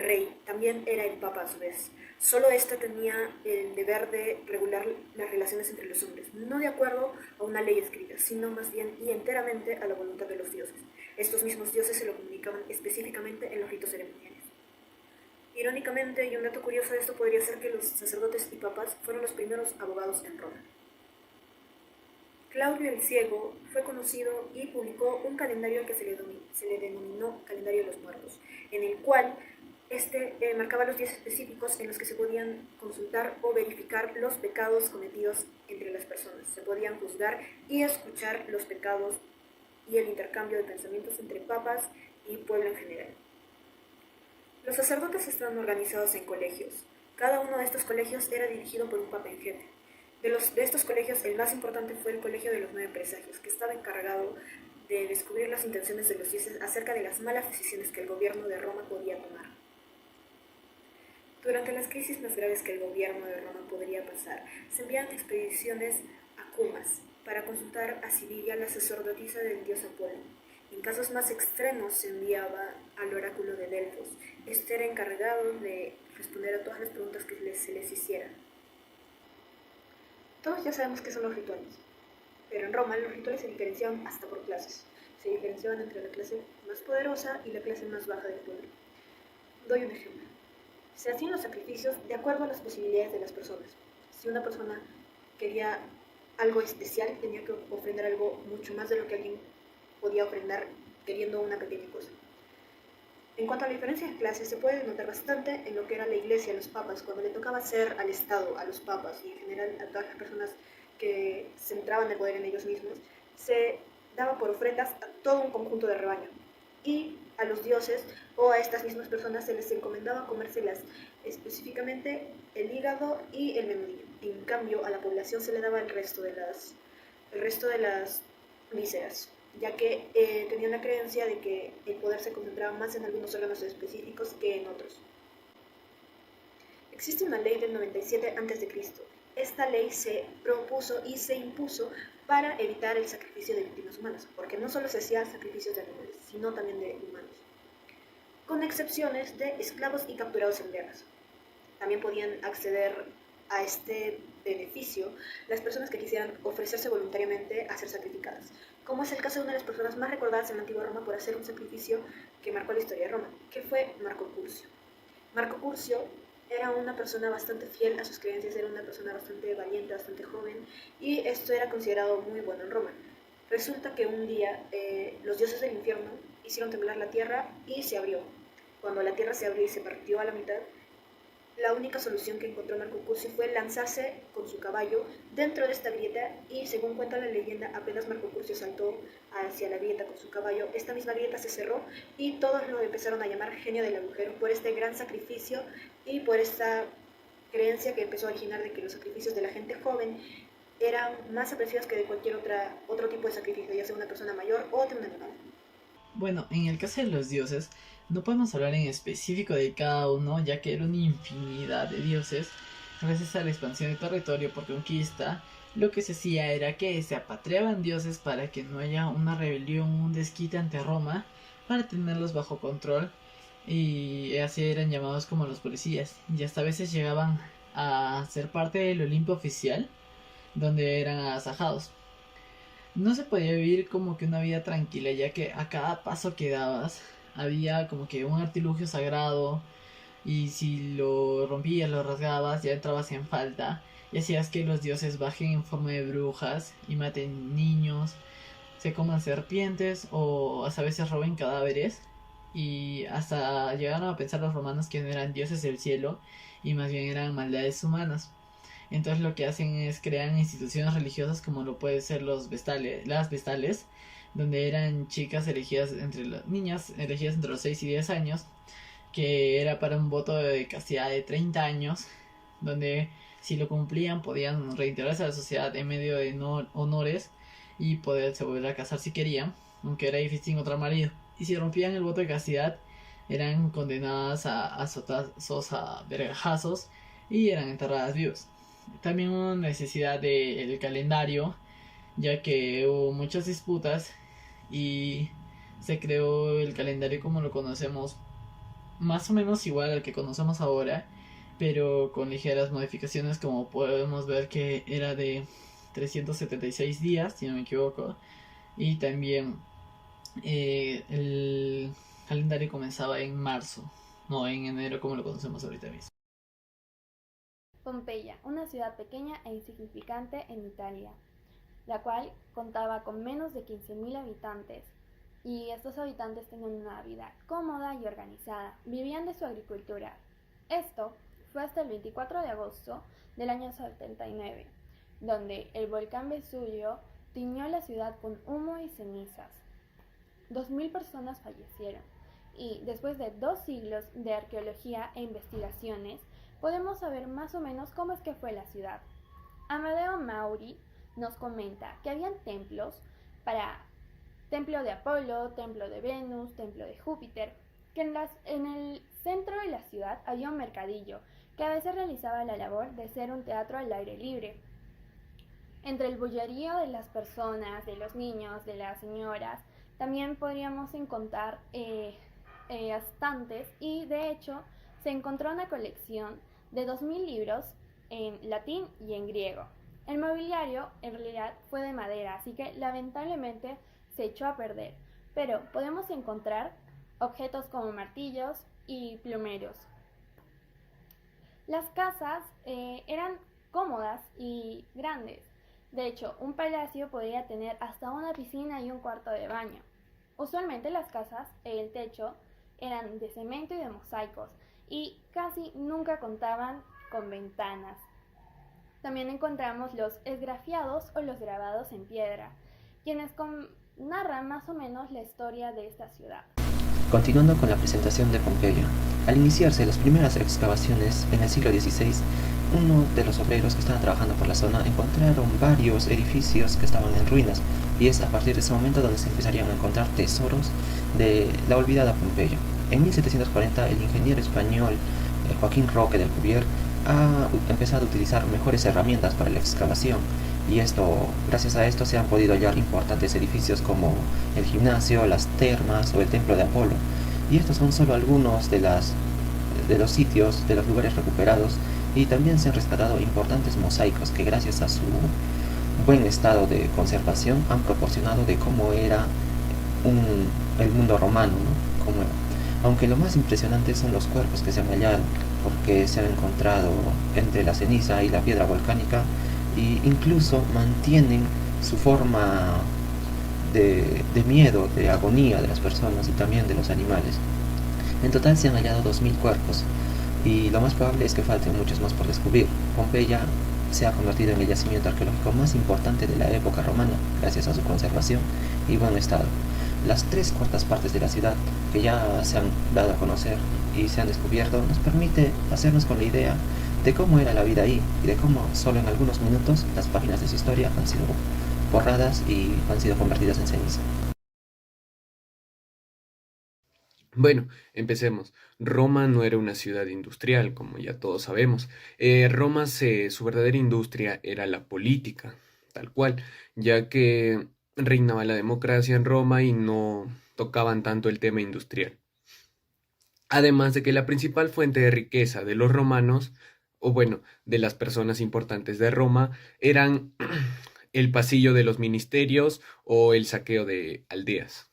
rey también era el papa a su vez. Solo éste tenía el deber de regular las relaciones entre los hombres, no de acuerdo a una ley escrita, sino más bien y enteramente a la voluntad de los dioses. Estos mismos dioses se lo comunicaban específicamente en los ritos ceremoniales. Irónicamente, y un dato curioso de esto podría ser que los sacerdotes y papas fueron los primeros abogados en Roma. Claudio el Ciego fue conocido y publicó un calendario que se le denominó Calendario de los Muertos, en el cual marcaba los días específicos en los que se podían consultar o verificar los pecados cometidos entre las personas. Se podían juzgar y escuchar los pecados y el intercambio de pensamientos entre papas y pueblo en general. Los sacerdotes estaban organizados en colegios. Cada uno de estos colegios era dirigido por un papa en jefe. De estos colegios, el más importante fue el Colegio de los 9 Presagios, que estaba encargado de descubrir las intenciones de los dioses acerca de las malas decisiones que el gobierno de Roma podía tomar. Durante las crisis más graves que el gobierno de Roma podría pasar, se enviaban expediciones a Cumas para consultar a Sibila, la sacerdotisa del dios Apolo. En casos más extremos se enviaba al oráculo de Delfos. Este era encargado de responder a todas las preguntas que se les hicieran. Todos ya sabemos qué son los rituales, pero en Roma los rituales se diferenciaban hasta por clases. Se diferenciaban entre la clase más poderosa y la clase más baja del pueblo. Doy un ejemplo. Se hacían los sacrificios de acuerdo a las posibilidades de las personas. Si una persona quería algo especial, tenía que ofrendar algo mucho más de lo que alguien podía ofrendar queriendo una pequeña cosa. En cuanto a la diferencia de clases, se puede notar bastante en lo que era la iglesia, los papas, cuando le tocaba ser al Estado, a los papas y en general a todas las personas que centraban el poder en ellos mismos, se daba por ofrendas a todo un conjunto de rebaño. Y a los dioses o a estas mismas personas se les encomendaba comérselas específicamente el hígado y el menudillo. En cambio, a la población se le daba el resto de las vísceras, ya que tenían la creencia de que el poder se concentraba más en algunos órganos específicos que en otros. Existe una ley del 97 a.C. Esta ley se propuso y se impuso para evitar el sacrificio de víctimas humanas, porque no solo se hacían sacrificios de animales, sino también de humanos, con excepciones de esclavos y capturados en guerras. También podían acceder a este beneficio las personas que quisieran ofrecerse voluntariamente a ser sacrificadas, como es el caso de una de las personas más recordadas en la antigua Roma por hacer un sacrificio que marcó la historia de Roma, que fue Marco Curcio. Marco Curcio era una persona bastante fiel a sus creencias, era una persona bastante valiente, bastante joven, y esto era considerado muy bueno en Roma. Resulta que un día los dioses del infierno hicieron temblar la tierra y se abrió. Cuando la tierra se abrió y se partió a la mitad, la única solución que encontró Marco Curcio fue lanzarse con su caballo dentro de esta grieta y, según cuenta la leyenda, apenas Marco Curcio saltó hacia la grieta con su caballo, esta misma grieta se cerró y todos lo empezaron a llamar genio del agujero por este gran sacrificio y por esta creencia que empezó a originar de que los sacrificios de la gente joven eran más apreciados que de cualquier otro tipo de sacrificio, ya sea una persona mayor o de un animal. Bueno, en el caso de los dioses, no podemos hablar en específico de cada uno, ya que era una infinidad de dioses. Gracias a la expansión de territorio por conquista, lo que se hacía era que se apatriaban dioses para que no haya una rebelión, un desquite ante Roma, para tenerlos bajo control, y así eran llamados como los policías, y hasta a veces llegaban a ser parte del Olimpo oficial, donde eran agasajados. No se podía vivir como que una vida tranquila, ya que a cada paso que dabas había como que un artilugio sagrado, y si lo rompías, lo rasgabas, ya entrabas en falta y hacías que los dioses bajen en forma de brujas y maten niños, se coman serpientes o hasta a veces roben cadáveres, y hasta llegaron a pensar los romanos que no eran dioses del cielo y más bien eran maldades humanas. Entonces lo que hacen es crear instituciones religiosas como lo puede ser las vestales, donde eran chicas elegidas entre las niñas elegidas entre los 6 y 10 años, que era para un voto de castidad de 30 años, donde si lo cumplían podían reintegrarse a la sociedad en medio de honores y poderse volver a casar si querían, aunque era difícil encontrar marido. Y si rompían el voto de castidad, eran condenadas a azotazos, a vergajazos, y eran enterradas vivas. También hubo necesidad del calendario, ya que hubo muchas disputas y se creó el calendario como lo conocemos más o menos igual al que conocemos ahora, pero con ligeras modificaciones, como podemos ver que era de 376 días, si no me equivoco, y también el calendario comenzaba en marzo, no en enero como lo conocemos ahorita mismo. Pompeya, una ciudad pequeña e insignificante en Italia, la cual contaba con menos de 15.000 habitantes. Y estos habitantes tenían una vida cómoda y organizada, vivían de su agricultura. Esto fue hasta el 24 de agosto del año 79, donde el volcán Vesubio tiñó la ciudad con humo y cenizas. 2.000 personas fallecieron y después de 2 siglos de arqueología e investigaciones, podemos saber más o menos cómo es que fue la ciudad. Amadeo Mauri nos comenta que habían templos para templo de Apolo, templo de Venus, templo de Júpiter, que en el centro de la ciudad había un mercadillo que a veces realizaba la labor de ser un teatro al aire libre. Entre el bullerío de las personas, de los niños, de las señoras, también podríamos encontrar estantes y de hecho se encontró una colección de 2.000 libros en latín y en griego. El mobiliario en realidad fue de madera, así que lamentablemente se echó a perder, pero podemos encontrar objetos como martillos y plumeros. Las casas eran cómodas y grandes. De hecho, un palacio podía tener hasta una piscina y un cuarto de baño. Usualmente las casas, el techo, eran de cemento y de mosaicos y casi nunca contaban con ventanas. También encontramos los esgrafiados o los grabados en piedra, quienes narran más o menos la historia de esta ciudad. Continuando con la presentación de Pompeya, al iniciarse las primeras excavaciones en el siglo XVI, uno de los obreros que estaban trabajando por la zona encontraron varios edificios que estaban en ruinas, y es a partir de ese momento donde se empezarían a encontrar tesoros de la olvidada Pompeya. En 1740, el ingeniero español Joaquín Roque del Cuvier ha empezado a utilizar mejores herramientas para la excavación, y gracias a esto se han podido hallar importantes edificios como el gimnasio, las termas o el templo de Apolo. Y estos son solo algunos de los sitios, de los lugares recuperados, y también se han rescatado importantes mosaicos que gracias a su buen estado de conservación han proporcionado de cómo era el mundo romano, ¿no? Aunque lo más impresionante son los cuerpos que se han hallado, porque se han encontrado entre la ceniza y la piedra volcánica, e incluso mantienen su forma de miedo, de agonía de las personas y también de los animales. En total se han hallado 2.000 cuerpos, y lo más probable es que falten muchos más por descubrir. Pompeya se ha convertido en el yacimiento arqueológico más importante de la época romana, gracias a su conservación y buen estado. Las 3/4 de la ciudad que ya se han dado a conocer y se han descubierto nos permite hacernos con la idea de cómo era la vida ahí y de cómo solo en algunos minutos las páginas de su historia han sido borradas y han sido convertidas en ceniza. Bueno, empecemos. Roma no era una ciudad industrial, como ya todos sabemos. Su verdadera industria era la política, tal cual, ya que reinaba la democracia en Roma y no tocaban tanto el tema industrial. Además de que la principal fuente de riqueza de los romanos, o bueno, de las personas importantes de Roma, eran el pasillo de los ministerios o el saqueo de aldeas.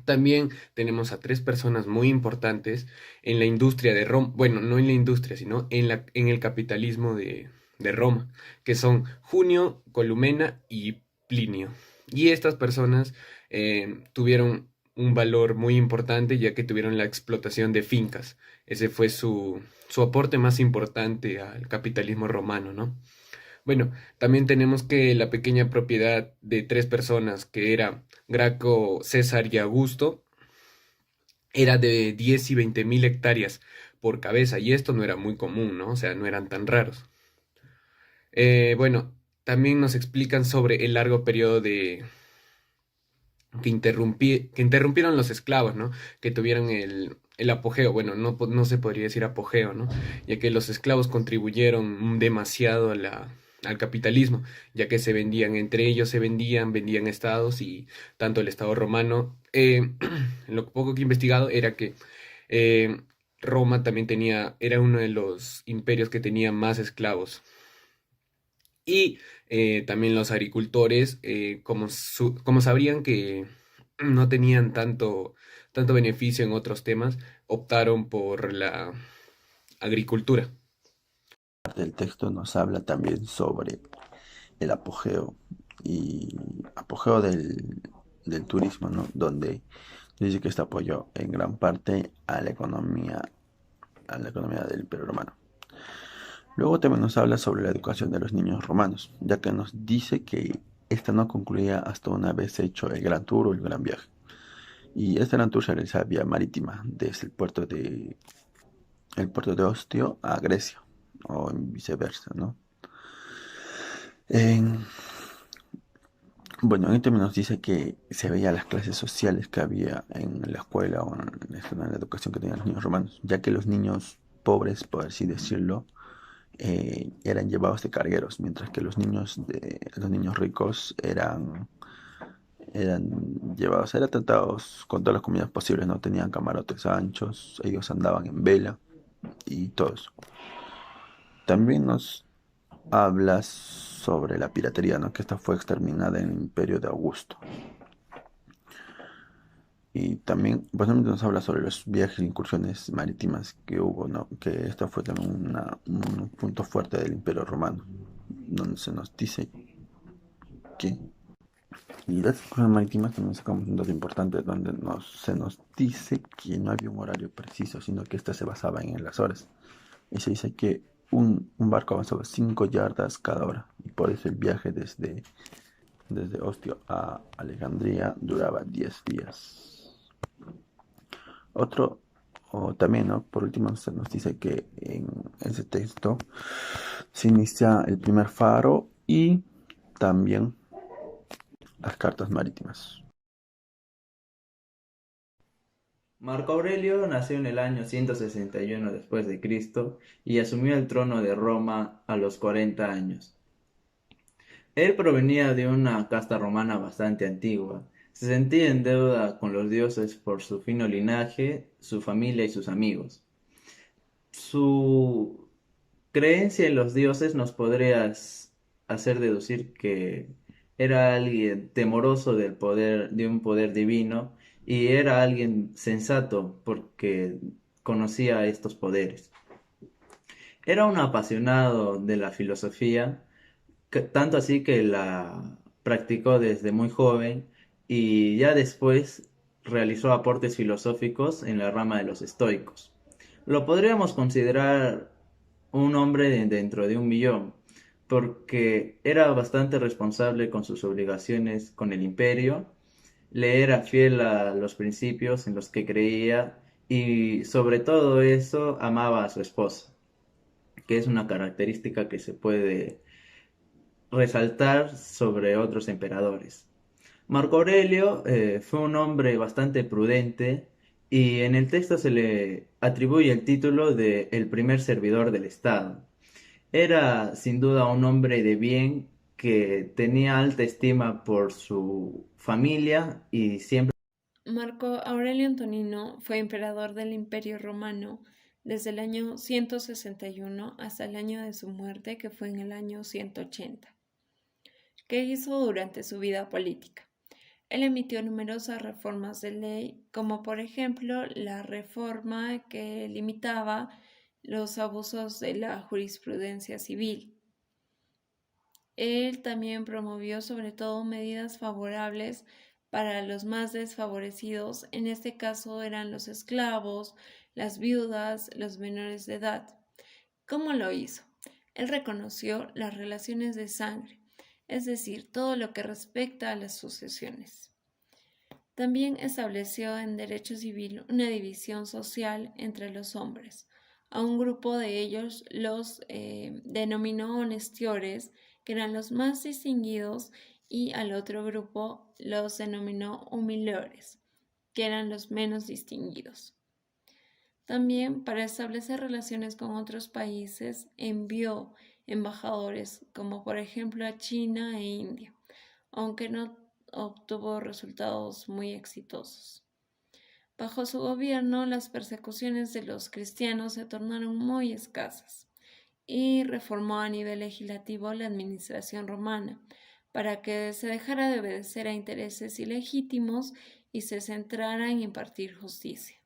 También tenemos a 3 personas muy importantes en la industria de Roma, bueno, no en la industria, sino en el capitalismo de Roma, que son Junio, Columena y Plinio. Y estas personas tuvieron un valor muy importante, ya que tuvieron la explotación de fincas. Ese fue su aporte más importante al capitalismo romano, ¿no? Bueno, también tenemos que la pequeña propiedad de 3 personas, que era Graco, César y Augusto, era de 10 y 20 mil hectáreas por cabeza, y esto no era muy común, ¿no? O sea, no eran tan raros. Bueno, también nos explican sobre el largo periodo que interrumpieron los esclavos, ¿no? Que tuvieron el apogeo, bueno, no se podría decir apogeo, ¿no? Ya que los esclavos contribuyeron demasiado al capitalismo, ya que se vendían entre ellos, vendían estados, y tanto el estado romano, lo poco que he investigado era que Eh, Roma también era uno de los imperios que tenía más esclavos. Y también los agricultores, como sabrían que no tenían tanto beneficio en otros temas, optaron por la agricultura. Parte del texto nos habla también sobre el apogeo del turismo, ¿no? Donde dice que esto apoyó en gran parte a la economía del Imperio Romano. Luego también nos habla sobre la educación de los niños romanos, ya que nos dice que esta no concluía hasta una vez hecho el gran tour o el gran viaje. Y este gran tour se realiza vía marítima desde el puerto de Ostio a Grecia, o viceversa, ¿no? En, bueno, en este nos dice que se veía las clases sociales que había en la escuela o en la educación que tenían los niños romanos, ya que los niños pobres, por así decirlo, eran llevados de cargueros, mientras que los niños ricos eran tratados con todas las comidas posibles, no tenían camarotes anchos, ellos andaban en vela y todo eso. También nos habla sobre la piratería, ¿no? Que esta fue exterminada en el imperio de Augusto. Y también, pues nos habla sobre los viajes e incursiones marítimas que hubo, ¿no? Que esto fue también un punto fuerte del Imperio Romano, donde se nos dice que... Y de las incursiones marítimas también sacamos un dato importante, donde se nos dice que no había un horario preciso, sino que ésta se basaba en las horas. Y se dice que un barco avanzaba 5 yardas cada hora, y por eso el viaje desde Ostio a Alejandría duraba 10 días. Otro, o también, ¿no? Por último, se nos dice que en ese texto se inicia el primer faro y también las cartas marítimas. Marco Aurelio nació en el año 161 después de Cristo y asumió el trono de Roma a los 40 años. Él provenía de una casta romana bastante antigua. Se sentía en deuda con los dioses por su fino linaje, su familia y sus amigos. Su creencia en los dioses nos podría hacer deducir que era alguien temoroso del poder, de un poder divino, y era alguien sensato porque conocía estos poderes. Era un apasionado de la filosofía, tanto así que la practicó desde muy joven y ya después realizó aportes filosóficos en la rama de los estoicos. Lo podríamos considerar un hombre dentro de un millón, porque era bastante responsable con sus obligaciones con el imperio, le era fiel a los principios en los que creía y sobre todo eso amaba a su esposa, que es una característica que se puede resaltar sobre otros emperadores. Marco Aurelio fue un hombre bastante prudente y en el texto se le atribuye el título de el primer servidor del Estado. Era sin duda un hombre de bien que tenía alta estima por su familia y siempre... Marco Aurelio Antonino fue emperador del Imperio Romano desde el año 161 hasta el año de su muerte, que fue en el año 180. ¿Qué hizo durante su vida política? Él emitió numerosas reformas de ley, como por ejemplo la reforma que limitaba los abusos de la jurisprudencia civil. Él también promovió sobre todo medidas favorables para los más desfavorecidos, en este caso eran los esclavos, las viudas, los menores de edad. ¿Cómo lo hizo? Él reconoció las relaciones de sangre, es decir, todo lo que respecta a las sucesiones. También estableció en derecho civil una división social entre los hombres. A un grupo de ellos los denominó honestiores, que eran los más distinguidos, y al otro grupo los denominó humilores, que eran los menos distinguidos. También, para establecer relaciones con otros países, envió embajadores, como por ejemplo a China e India, aunque no obtuvo resultados muy exitosos. Bajo su gobierno, las persecuciones de los cristianos se tornaron muy escasas y reformó a nivel legislativo la administración romana para que se dejara de obedecer a intereses ilegítimos y se centrara en impartir justicia.